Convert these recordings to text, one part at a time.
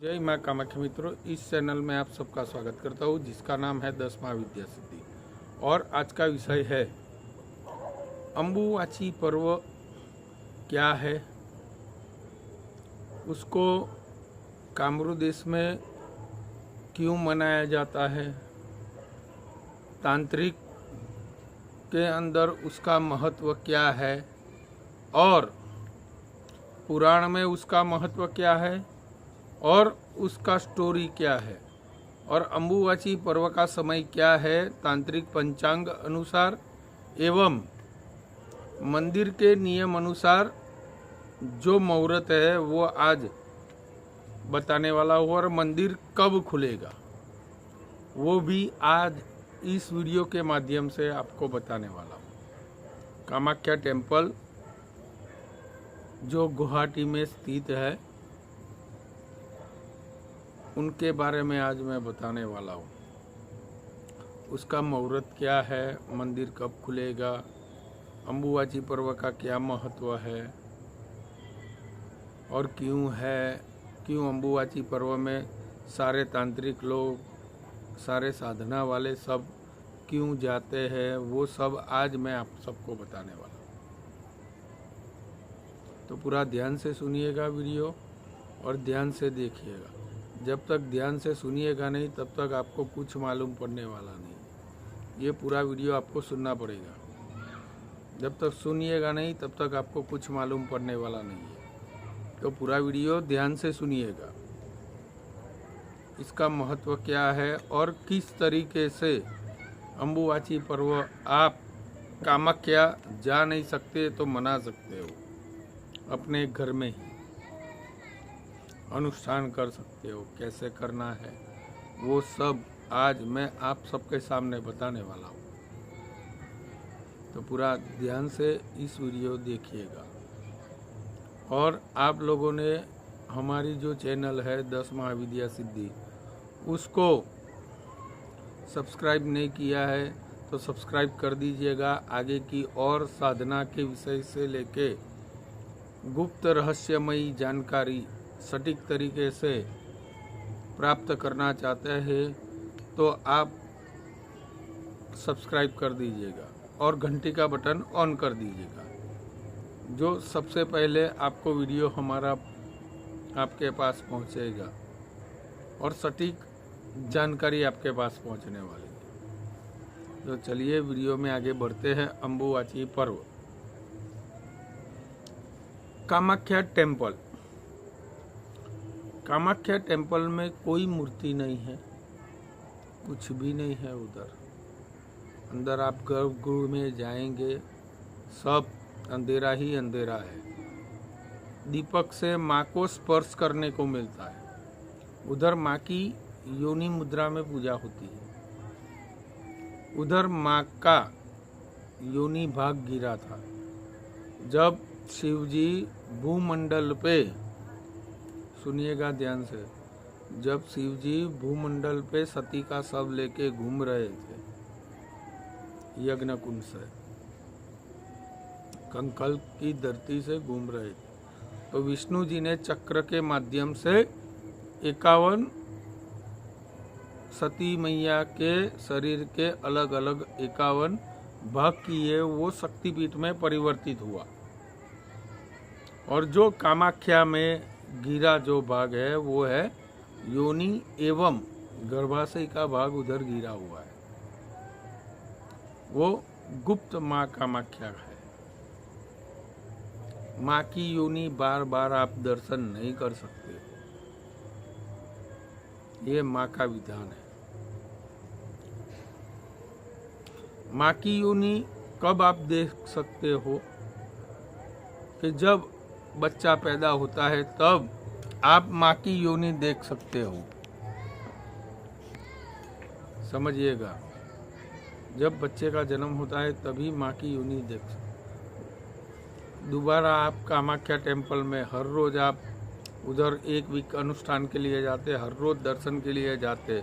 जय माँ कामाख्या मित्रों, इस चैनल में आप सबका स्वागत करता हूँ जिसका नाम है 10 महाविद्या सिद्धि। और आज का विषय है अम्बुवाची पर्व क्या है, उसको कामरू देश में क्यों मनाया जाता है, तांत्रिक के अंदर उसका महत्व क्या है और पुराण में उसका महत्व क्या है और उसका स्टोरी क्या है, और अम्बुवाची पर्व का समय क्या है तांत्रिक पंचांग अनुसार एवं मंदिर के नियम अनुसार जो मुहूर्त है वो आज बताने वाला हूँ। और मंदिर कब खुलेगा वो भी आज इस वीडियो के माध्यम से आपको बताने वाला हूँ। कामाख्या टेम्पल जो गुवाहाटी में स्थित है उनके बारे में आज मैं बताने वाला हूँ। उसका मुहूर्त क्या है, मंदिर कब खुलेगा, अम्बुवाची पर्व का क्या महत्व है और क्यों अम्बुवाची पर्व में सारे तांत्रिक लोग, सारे साधना वाले सब क्यों जाते हैं, वो सब आज मैं आप सबको बताने वाला हूँ। तो पूरा ध्यान से सुनिएगा वीडियो और ध्यान से देखिएगा। जब तक ध्यान से सुनिएगा नहीं तब तक आपको कुछ मालूम पड़ने वाला नहीं। ये पूरा वीडियो आपको सुनना पड़ेगा। जब तक सुनिएगा नहीं तब तक आपको कुछ मालूम पड़ने वाला नहीं है। तो पूरा वीडियो ध्यान से सुनिएगा। इसका महत्व क्या है और किस तरीके से अम्बुवाची पर्व आप कामाख्या जा नहीं सकते तो मना सकते हो, अपने घर में ही अनुष्ठान कर सकते हो। कैसे करना है वो सब आज मैं आप सबके सामने बताने वाला हूँ। तो पूरा ध्यान से इस वीडियो देखिएगा। और आप लोगों ने हमारी जो चैनल है 10 महाविद्या सिद्धि उसको सब्सक्राइब नहीं किया है तो सब्सक्राइब कर दीजिएगा। आगे की और साधना के विषय से लेके गुप्त रहस्यमयी जानकारी सटीक तरीके से प्राप्त करना चाहते हैं तो आप सब्सक्राइब कर दीजिएगा और घंटी का बटन ऑन कर दीजिएगा, जो सबसे पहले आपको वीडियो हमारा आपके पास पहुंचेगा और सटीक जानकारी आपके पास पहुंचने वाली है। तो चलिए वीडियो में आगे बढ़ते हैं। अम्बुवाची पर्व, कामाख्या टेम्पल। कामाख्या टेम्पल में कोई मूर्ति नहीं है, कुछ भी नहीं है। उधर अंदर आप गर्भगृह में जाएंगे, सब अंधेरा ही अंधेरा है। दीपक से माँ को स्पर्श करने को मिलता है। उधर माँ की योनि मुद्रा में पूजा होती है। उधर माँ का योनि भाग गिरा था जब शिवजी भूमंडल पे, सुनिएगा ध्यान से, जब शिवजी भूमंडल पे सती का शव लेके घूम रहे थे यज्ञ कुंड से, कंकल की धरती से घूम रहे थे, तो विष्णु जी ने चक्र के माध्यम से 51 सती मैया के शरीर के अलग अलग 51 भाग किए। वो शक्तिपीठ में परिवर्तित हुआ और जो कामाख्या में गिरा जो भाग है वो है योनि एवं गर्भाशय का भाग उधर गिरा हुआ है। वो गुप्त माँ कामाख्या है। माँ की योनि बार बार आप दर्शन नहीं कर सकते, ये माँ का विधान है। माँ की योनि कब आप देख सकते हो कि जब बच्चा पैदा होता है तब आप माँ की योनि देख सकते हो। समझिएगा, जब बच्चे का जन्म होता है तभी माँ की योनि देख सकते। दोबारा आप कामाख्या टेम्पल में हर रोज आप उधर एक वीक अनुष्ठान के लिए जाते, हर रोज दर्शन के लिए जाते,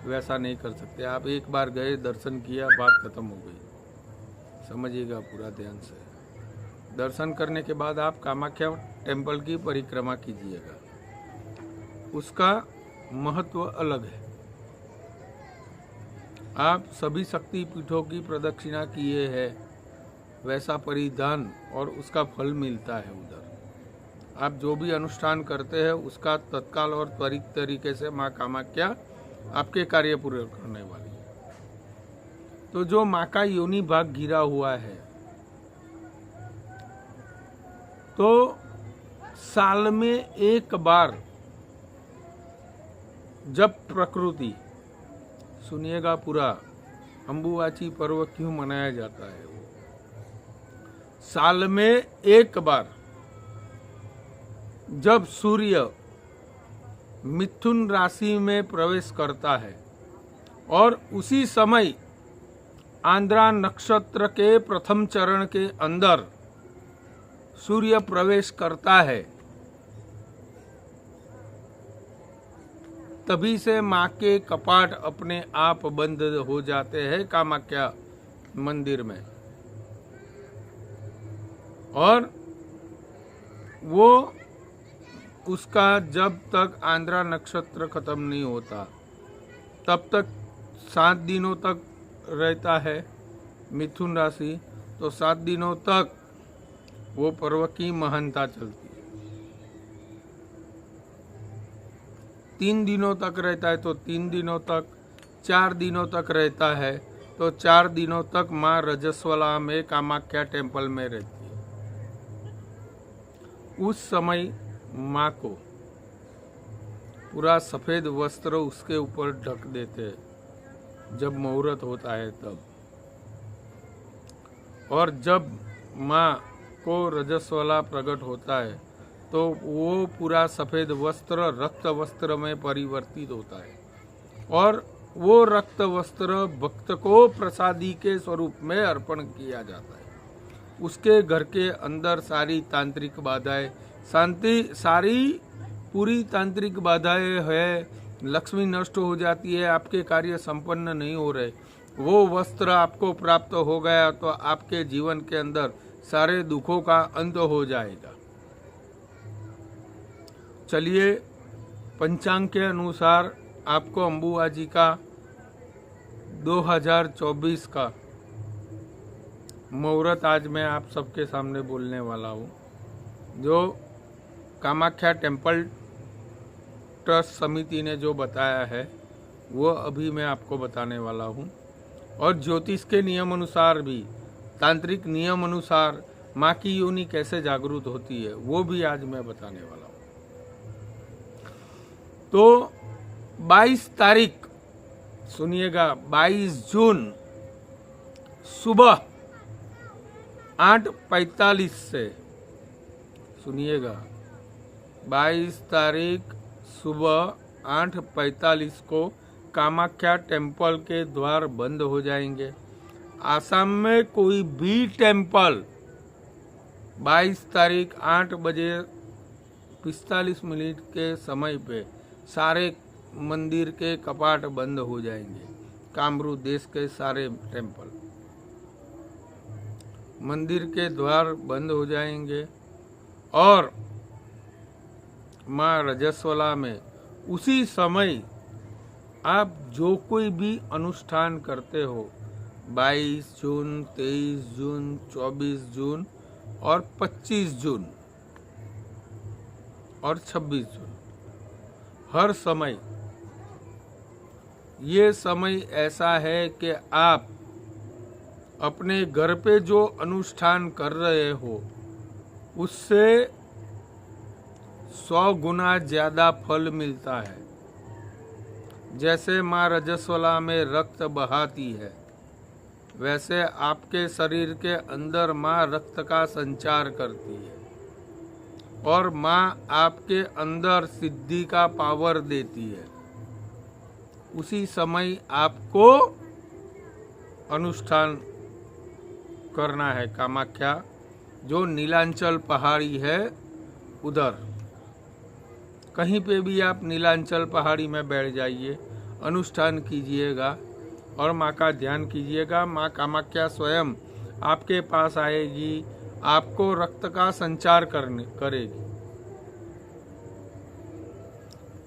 वैसा नहीं कर सकते। आप एक बार गए, दर्शन किया, बात खत्म हो गई। समझिएगा पूरा ध्यान से। दर्शन करने के बाद आप कामाख्या टेम्पल की परिक्रमा कीजिएगा। उसका महत्व अलग है। आप सभी शक्ति पीठों की प्रदक्षिणा किए हैं, वैसा परिधान और उसका फल मिलता है उधर। आप जो भी अनुष्ठान करते हैं उसका तत्काल और त्वरित तरीके से माँ कामाख्या आपके कार्य पूरे करने वाली है। तो जो माँ का योनि भाग गिरा हुआ है, तो साल में एक बार जब प्रकृति, सुनिएगा पूरा, अंबुबाची पर्व क्यों मनाया जाता है। वो साल में एक बार जब सूर्य मिथुन राशि में प्रवेश करता है और उसी समय आंद्रा नक्षत्र के प्रथम चरण के अंदर सूर्य प्रवेश करता है, तभी से माँ के कपाट अपने आप बंद हो जाते हैं कामाख्या मंदिर में। और वो उसका जब तक आंद्रा नक्षत्र खत्म नहीं होता तब तक 7 दिनों तक रहता है मिथुन राशि, तो 7 दिनों तक वो पर्व की महानता चलती है। 3 दिनों तक रहता है तो 3 दिनों तक, 4 दिनों तक रहता है तो 4 दिनों तक माँ रजस्वला में कामाख्या टेम्पल में रहती है। उस समय माँ को पूरा सफेद वस्त्र उसके ऊपर ढक देते हैं जब मुहूर्त होता है तब। और जब माँ को रजस्वला प्रकट होता है तो वो पूरा सफेद वस्त्र रक्त वस्त्र में परिवर्तित होता है और वो रक्त वस्त्र भक्त को प्रसादी के स्वरूप में अर्पण किया जाता है। उसके घर के अंदर सारी तांत्रिक बाधाएं सारी पूरी तांत्रिक बाधाएं है, लक्ष्मी नष्ट हो जाती है, आपके कार्य संपन्न नहीं हो रहे, वो वस्त्र आपको प्राप्त हो गया तो आपके जीवन के अंदर सारे दुखों का अंत हो जाएगा। चलिए, पंचांग के अनुसार आपको अंबुबाची का 2024 का मुहूर्त आज मैं आप सबके सामने बोलने वाला हूँ। जो कामाख्या टेम्पल ट्रस्ट समिति ने जो बताया है वो अभी मैं आपको बताने वाला हूँ। और ज्योतिष के नियम अनुसार भी, तांत्रिक नियम अनुसार माँ की योनि कैसे जागृत होती है वो भी आज मैं बताने वाला हूँ। तो 22 तारीख, सुनिएगा, 22 जून सुबह 8:45 से, सुनिएगा, 22 तारीख सुबह 8:45 को कामाख्या टेम्पल के द्वार बंद हो जाएंगे। आसाम में कोई भी टेम्पल 22 तारीख 8:45 के समय पे सारे मंदिर के कपाट बंद हो जाएंगे। कामरू देश के सारे टेम्पल, मंदिर के द्वार बंद हो जाएंगे और माँ रजस्वला में उसी समय आप जो कोई भी अनुष्ठान करते हो, 22 जून, 23 जून, 24 जून और 25 जून और 26 जून, हर समय, ये समय ऐसा है कि आप अपने घर पे जो अनुष्ठान कर रहे हो उससे 100 गुना ज्यादा फल मिलता है। जैसे माँ रजस्वला में रक्त बहाती है, वैसे आपके शरीर के अंदर माँ रक्त का संचार करती है और माँ आपके अंदर सिद्धि का पावर देती है। उसी समय आपको अनुष्ठान करना है। कामाख्या जो नीलांचल पहाड़ी है उधर, कहीं पे भी आप नीलांचल पहाड़ी में बैठ जाइए, अनुष्ठान कीजिएगा और माँ का ध्यान कीजिएगा। माँ कामाख्या स्वयं आपके पास आएगी, आपको रक्त का संचार करेगी।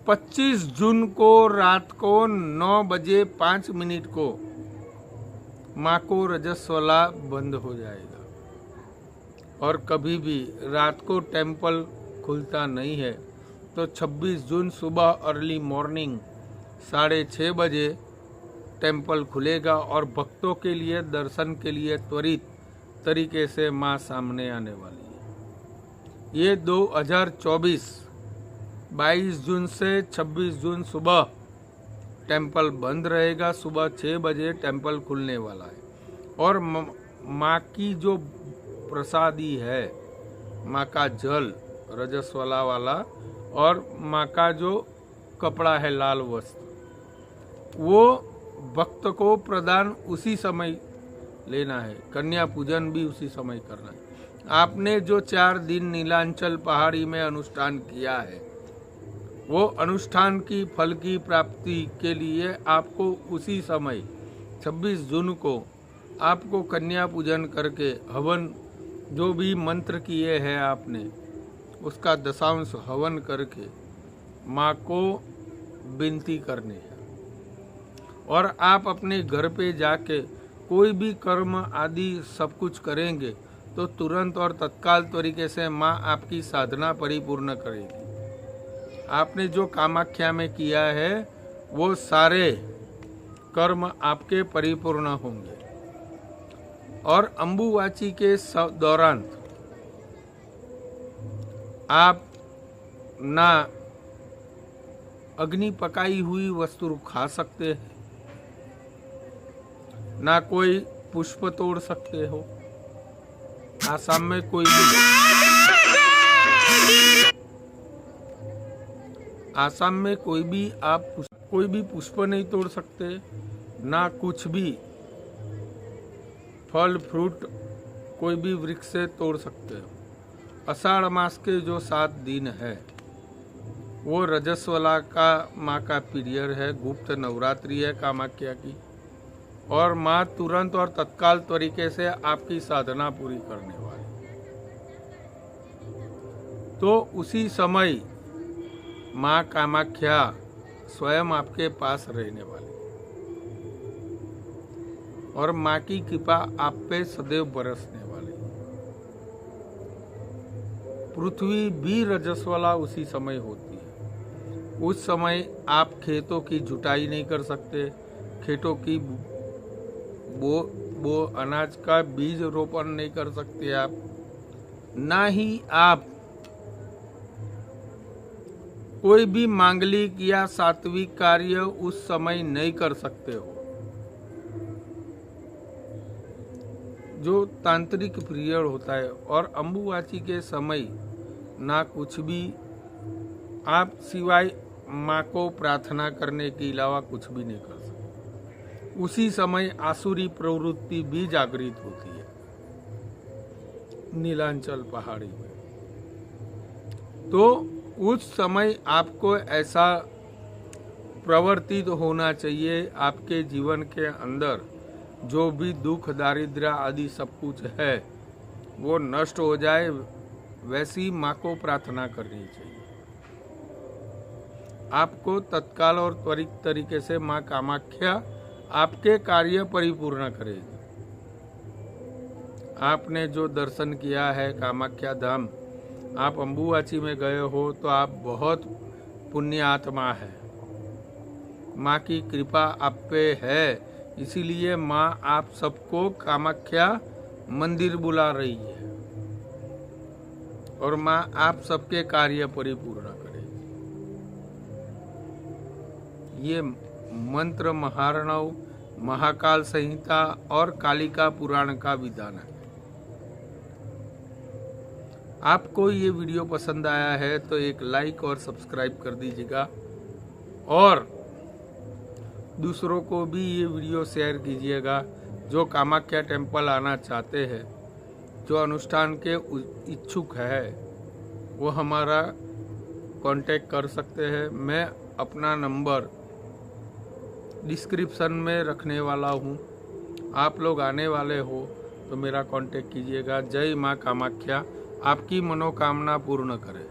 25 जून को रात को 9:05 को माँ को रजस्वला बंद हो जाएगा और कभी भी रात को टेम्पल खुलता नहीं है। तो 26 जून सुबह अर्ली मॉर्निंग 6:30 बजे टेम्पल खुलेगा और भक्तों के लिए दर्शन के लिए त्वरित तरीके से माँ सामने आने वाली है। ये 2024 22 जून से 26 जून सुबह टेम्पल बंद रहेगा। सुबह 6 बजे टेम्पल खुलने वाला है और माँ की जो प्रसादी है, माँ का जल रजस्वला वाला और माँ का जो कपड़ा है लाल वस्त्र, वो भक्त को प्रदान उसी समय लेना है। कन्या पूजन भी उसी समय करना है। आपने जो 4 दिन नीलांचल पहाड़ी में अनुष्ठान किया है, वो अनुष्ठान की फल की प्राप्ति के लिए आपको उसी समय 26 जून को आपको कन्या पूजन करके हवन जो भी मंत्र किए हैं आपने, उसका दशांश हवन करके माँ को विनती करनी है। और आप अपने घर पे जाके कोई भी कर्म आदि सब कुछ करेंगे तो तुरंत और तत्काल तरीके से माँ आपकी साधना परिपूर्ण करेगी। आपने जो कामाख्या में किया है वो सारे कर्म आपके परिपूर्ण होंगे। और अम्बुवाची के दौरान आप ना अग्नि पकाई हुई वस्तु खा सकते हैं, ना कोई पुष्प तोड़ सकते हो। आसाम में कोई भी आप कोई भी पुष्प नहीं तोड़ सकते, ना कुछ भी फल फ्रूट कोई भी वृक्ष से तोड़ सकते हो। आषाढ़ मास के जो 7 दिन है वो रजस्वला का माँ का पीरियड है, गुप्त नवरात्रि है कामाख्या की, और माँ तुरंत और तत्काल तरीके से आपकी साधना पूरी करने वाली। तो उसी समय माँ कामाख्या स्वयं आपके पास रहने वाली और माँ की कृपा आप पे सदैव बरसने वाली। पृथ्वी भी रजस्वला उसी समय होती है। उस समय आप खेतों की जुताई नहीं कर सकते, खेतों की वो अनाज का बीज रोपण नहीं कर सकते आप, ना ही आप कोई भी मांगलिक या सात्विक कार्य उस समय नहीं कर सकते हो। जो तांत्रिक पीरियड होता है और अम्बुवाची के समय ना कुछ भी आप सिवाय माँ को प्रार्थना करने के अलावा कुछ भी नहीं कर सकते। उसी समय आसुरी प्रवृत्ति भी जागृत होती है नीलांचल पहाड़ी में। तो उस समय आपको ऐसा प्रवर्तित होना चाहिए, आपके जीवन के अंदर जो भी दुख दारिद्र्य आदि सब कुछ है वो नष्ट हो जाए, वैसी माँ को प्रार्थना करनी चाहिए। आपको तत्काल और त्वरित तरीके से माँ कामाख्या आपके कार्य परिपूर्ण करेगी। आपने जो दर्शन किया है कामाख्या धाम, आप अम्बुवाची में गए हो तो आप बहुत पुण्य आत्मा है। माँ की कृपा आप पे है, इसीलिए माँ आप सबको कामाख्या मंदिर बुला रही है और माँ आप सबके कार्य परिपूर्ण करेगी। ये मंत्र महार्णव, महाकाल संहिता और कालिका पुराण का विधान है। आपको ये वीडियो पसंद आया है तो एक लाइक और सब्सक्राइब कर दीजिएगा और दूसरों को भी ये वीडियो शेयर कीजिएगा जो कामाख्या टेम्पल आना चाहते हैं, जो अनुष्ठान के इच्छुक है, वो हमारा कांटेक्ट कर सकते हैं। मैं अपना नंबर डिस्क्रिप्शन में रखने वाला हूँ। आप लोग आने वाले हो तो मेरा कांटेक्ट कीजिएगा। जय माँ कामाख्या आपकी मनोकामना पूर्ण करे।